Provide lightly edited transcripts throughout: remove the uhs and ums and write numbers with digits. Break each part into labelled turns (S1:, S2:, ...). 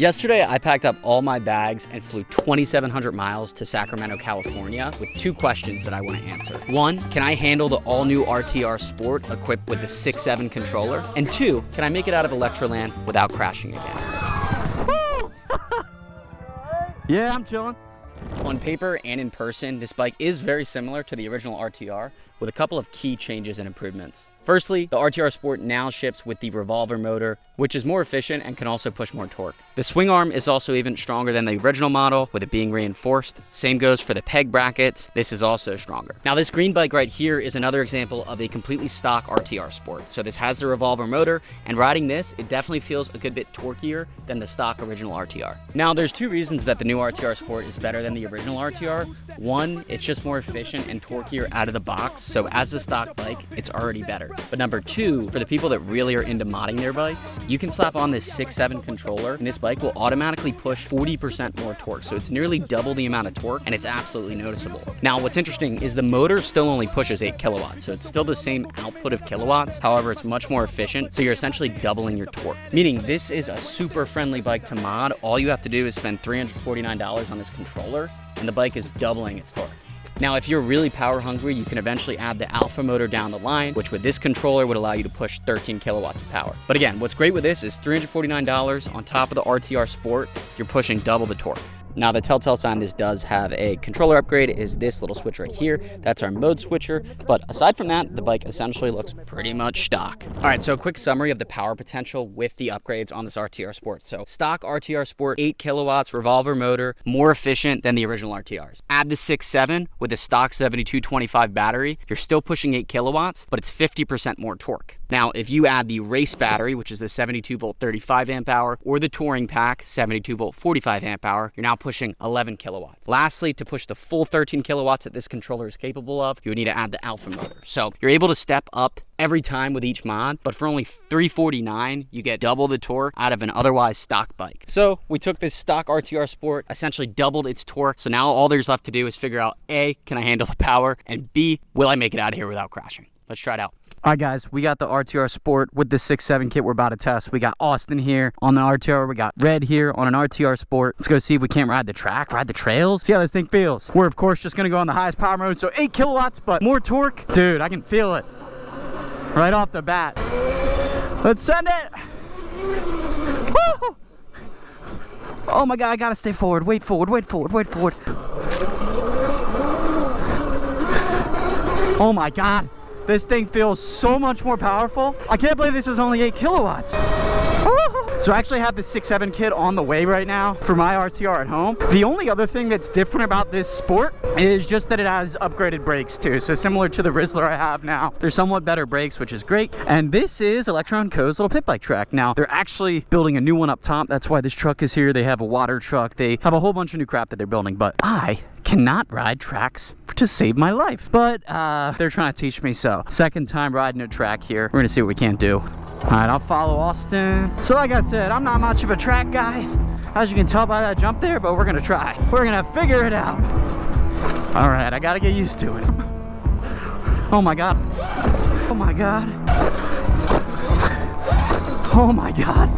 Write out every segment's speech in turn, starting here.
S1: Yesterday, I packed up all my bags and flew 2,700 miles to Sacramento, California with two questions that I want to answer. One, can I handle the all-new RTR Sport equipped with the 6.7 controller? And two, can I make it out of Electroland without crashing again?
S2: Yeah, I'm chilling.
S1: On paper and in person, this bike is very similar to the original RTR with a couple of key changes and improvements. Firstly, the RTR Sport now ships with the revolver motor, which is more efficient and can also push more torque. The swing arm is also even stronger than the original model, with it being reinforced. Same goes for the peg brackets. This is also stronger. Now, this green bike right here is another example of a completely stock RTR Sport. So this has the revolver motor, and riding this, it definitely feels a good bit torqueier than the stock original RTR. Now, there's two reasons that the new RTR Sport is better than the original RTR. One, it's just more efficient and torqueier out of the box, so as a stock bike, it's already better. But number two, for the people that really are into modding their bikes, you can slap on this 6.7 controller and this bike will automatically push 40% more torque. So it's nearly double the amount of torque and it's absolutely noticeable. Now, what's interesting is the motor still only pushes 8 kilowatts. So it's still the same output of kilowatts. However, it's much more efficient. So you're essentially doubling your torque, meaning this is a super friendly bike to mod. All you have to do is spend $349 on this controller and the bike is doubling its torque. Now, if you're really power hungry, you can eventually add the alpha motor down the line, which with this controller would allow you to push 13 kilowatts of power. But again, what's great with this is $349 on top of the RTR Sport, you're pushing double the torque. Now, the telltale sign this does have a controller upgrade is this little switch right here. That's our mode switcher. But aside from that, the bike essentially looks pretty much stock. All right, so a quick summary of the power potential with the upgrades on this RTR Sport. So stock RTR Sport, 8 kilowatts, revolver motor, more efficient than the original RTRs. Add the 6.7 with a stock 7225 battery, you're still pushing 8 kilowatts, but it's 50% more torque. Now, if you add the race battery, which is a 72 volt 35 amp hour, or the touring pack, 72 volt 45 amp hour, you're now pushing 11 kilowatts. Lastly, to push the full 13 kilowatts that this controller is capable of, you would need to add the alpha motor. So you're able to step up every time with each mod, but for only $349, you get double the torque out of an otherwise stock bike. So we took this stock RTR Sport, essentially doubled its torque. So now all there's left to do is figure out A, can I handle the power? And B, will I make it out of here without crashing? Let's try it out.
S2: All right, guys, we got the RTR Sport with the 6.7 kit we're about to test. We got Austin here on the RTR. We got Red here on an RTR Sport. Let's go see if we can't ride the track, ride the trails, see how this thing feels. We're, of course, just going to go on the highest power mode, so 8 kilowatts, but more torque. Dude, I can feel it right off the bat. Let's send it. Woo! Oh, my God, I got to stay forward. Wait forward, wait forward, wait forward. Oh, my God. This thing feels so much more powerful. I can't believe this is only 8 kilowatts. So I actually have the 6.7 kit on the way right now for my RTR at home. The only other thing that's different about this Sport is just that it has upgraded brakes too. So similar to the Rizzler I have now, they're somewhat better brakes, which is great. And this is Electron Co's little pit bike track. Now, they're actually building a new one up top. That's why this truck is here. They have a water truck. They have a whole bunch of new crap that they're building, but I cannot ride tracks to save my life. But they're trying to teach me so. Second time riding a track here. We're gonna see what we can do. All right, I'll follow Austin. So like I said, I'm not much of a track guy, as you can tell by that jump there, but we're gonna try. We're gonna figure it out. All right, I gotta get used to it. Oh my God. Oh my God. Oh my God.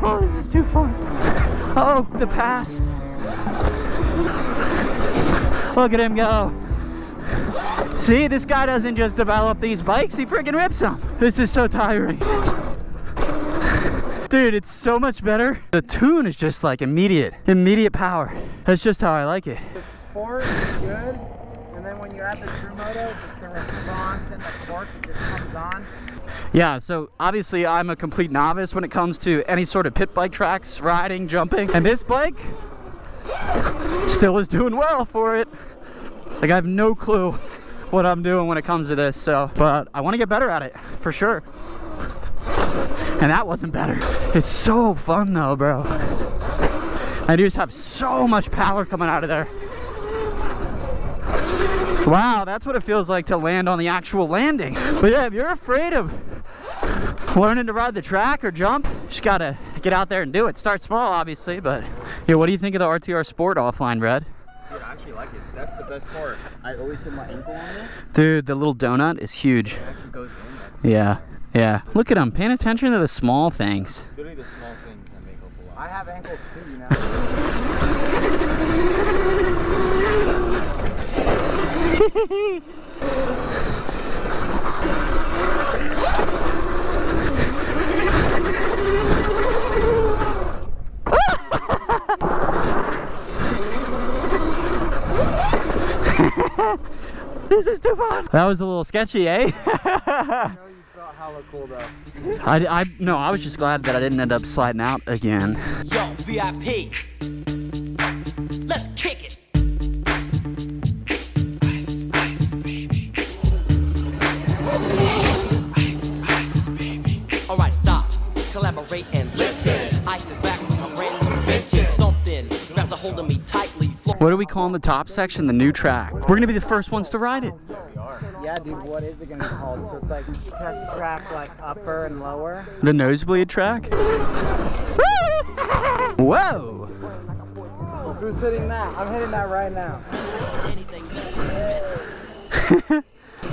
S2: Oh, this is too fun. Oh, the pass. Look at him go. See, this guy doesn't just develop these bikes, he freaking rips them. This is so tiring. Dude, it's so much better. The tune is just like immediate power. That's just how I like it.
S3: The Sport is good, and then when you add the True Moto, just the response and the torque, it just comes on.
S2: Yeah, so obviously I'm a complete novice when it comes to any sort of pit bike tracks, riding, jumping, and this bike still is doing well for it. Like, I have no clue what I'm doing when it comes to this, so, but I want to get better at it, for sure. And that wasn't better. It's so fun though, bro. And you just have so much power coming out of there. Wow, that's what it feels like to land on the actual landing. But yeah, if you're afraid of learning to ride the track or jump, you just gotta get out there and do it. Start small, obviously, but yeah, what do you think of the RTR Sport offline, Red?
S1: Dude, I actually like it. That's the best part. I always hit my ankle on this.
S2: Dude, the little donut is huge.
S1: It actually goes in. That's
S2: Yeah. Look at them, paying attention to the small things.
S1: literally the small things that make up a lot.
S3: I have ankles too, you know.
S2: This is too fun. That was a little sketchy, eh?
S3: I know you felt hella cool though.
S2: No, I was just glad that I didn't end up sliding out again.
S4: Yo, VIP. Let's kick it. Ice, ice, baby. Ice, ice, baby. All right, stop. Collaborate and listen. Ice is back with my brand new invention. Something grabs a hold of me tightly.
S2: What are we calling the top section? The new track. We're gonna be the first ones to ride it.
S3: Yeah, dude, what is it gonna be called? So it's like test track, like upper and lower.
S2: The nosebleed track. Whoa!
S3: Who's hitting that? I'm hitting that right now.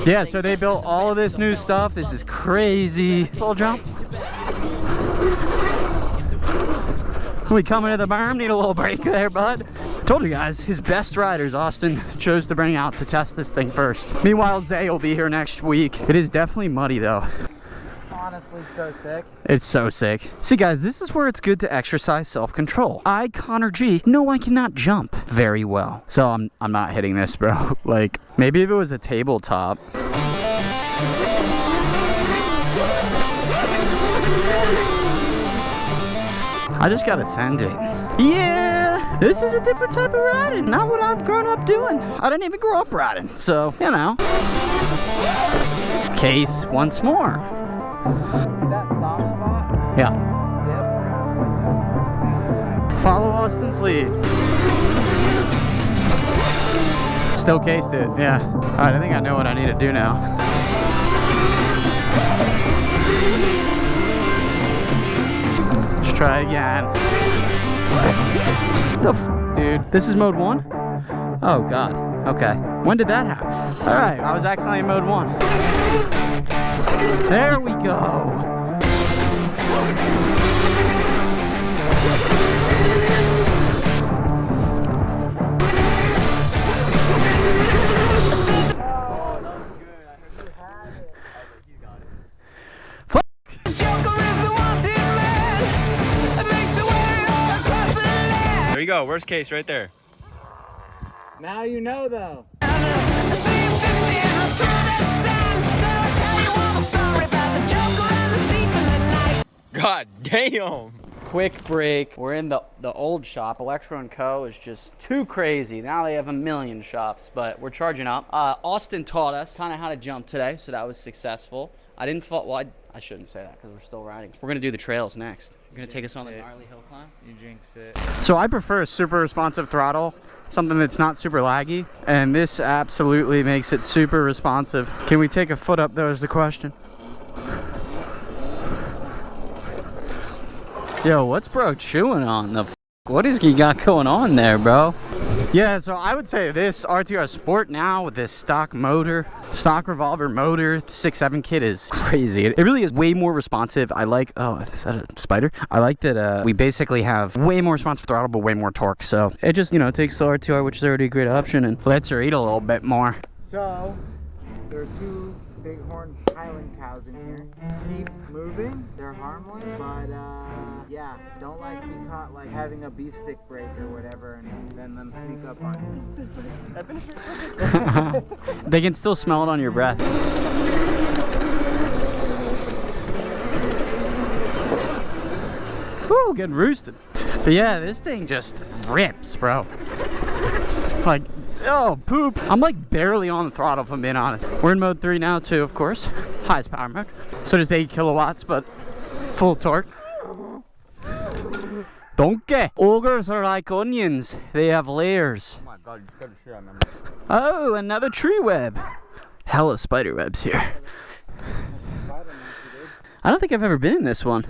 S2: Yeah, so they built all of this new stuff. This is crazy. Full jump. We coming to the berm, need a little break there, bud. Told you guys, his best riders Austin chose to bring out to test this thing first. Meanwhile, Zay will be here next week. It is definitely muddy though.
S3: Honestly, so sick.
S2: It's so sick. See guys, this is where it's good to exercise self-control. I, ConnorG, know I cannot jump very well. So I'm not hitting this, bro. Like, maybe if it was a tabletop. I just gotta send it. Yeah, this is a different type of riding. Not what I've grown up doing. I didn't even grow up riding, so, you know. Case once more.
S3: See that soft spot?
S2: Yeah.
S3: Yep. Stay on the right.
S2: Follow Austin's lead. Still cased it, yeah. Alright, I think I know what I need to do now. Let's try again. The f, dude? This is mode 1? Oh god. Okay. When did that happen? Alright, I was accidentally in mode 1. There we go.
S1: There you go. Worst case right there.
S3: Now you know though.
S1: God damn. Quick break. We're in the old shop. Electro & Co. is just too crazy. Now they have a million shops, but we're charging up. Austin taught us kind of how to jump today, so that was successful. I didn't fall, well, I shouldn't say that because we're still riding. We're gonna do the trails next. You're gonna take us on the gnarly hill climb?
S3: You jinxed it.
S2: So I prefer a super responsive throttle, something that's not super laggy, and this absolutely makes it super responsive. Can we take a foot up though is the question. Yo, what's bro chewing on? The f, what is he got going on there, bro? Yeah, so I would say this RTR Sport now with this stock motor, stock revolver motor, 6.7 kit is crazy. It really is way more responsive. I like, oh, is that a spider? I like that we basically have way more responsive throttle, but way more torque. So it just, you know, takes the RTR, which is already a great option, and lets her eat a little bit more.
S3: So, there's two bighorn Highland cows in here. Keep moving, they're harmless, but yeah, don't like be caught like having a beef stick break or whatever and then them sneak up on you.
S2: They can still smell it on your breath. Woo, getting roosted. But yeah, this thing just rips, bro. Like, oh, poop. I'm like barely on the throttle if I'm being honest. We're in mode 3 now too, of course. Highest power mode. So does 8 kilowatts, but full torque. Donkey. Ogres are like onions. They have layers.
S1: Oh my god, you scared the shit out of me.
S2: Oh, another tree web. Hella spider webs here. I don't think I've ever been in this one.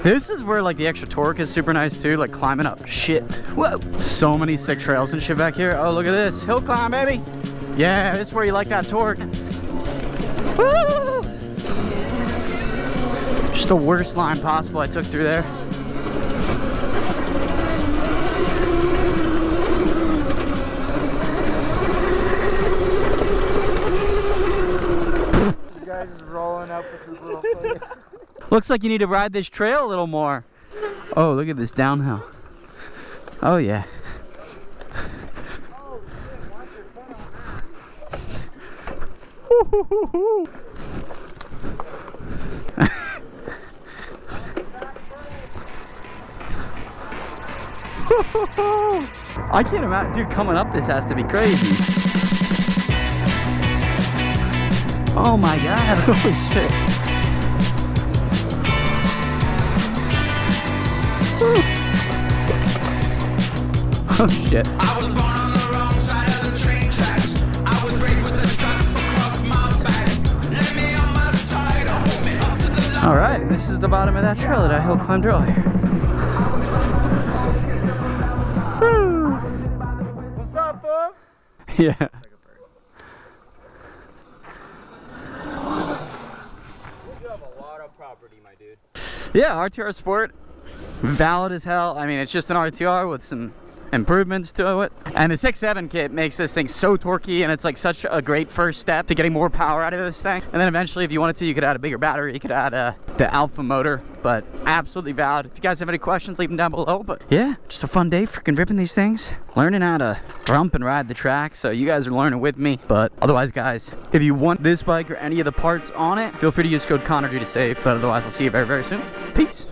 S2: This is where like the extra torque is super nice too, like climbing up shit. Whoa! So many sick trails and shit back here. Oh, look at this. Hill climb, baby. Yeah, this is where you like that torque. Woo! Just the worst line possible I took through there.
S3: You guys is rolling up with this little thing.
S2: Looks like you need to ride this trail a little more. Oh, look at this downhill. Oh yeah.
S3: Oh shit, watch your funnel.
S2: I can't imagine, dude, coming up this has to be crazy. Oh my god, holy shit. Oh shit.
S5: I was born on the wrong side of the train tracks. I was raised with a strap across my back. Let me on my side, hold me up to the line.
S2: Alright, this is the bottom of that trail that I hill climbed earlier. Woo!
S3: What's up, fool?
S2: Yeah.
S1: You have a lot of property, my dude.
S2: Yeah, RTR Sport. Valid as hell. I mean, it's just an RTR with some improvements to it. And the 6.7 kit makes this thing so torquey, and it's like such a great first step to getting more power out of this thing. And then eventually, if you wanted to, you could add a bigger battery. You could add the alpha motor, but absolutely valid. If you guys have any questions, leave them down below. But yeah, just a fun day freaking ripping these things. Learning how to jump and ride the track. So you guys are learning with me. But otherwise, guys, if you want this bike or any of the parts on it, feel free to use code ConnorG to save. But otherwise, I'll see you very, very soon. Peace.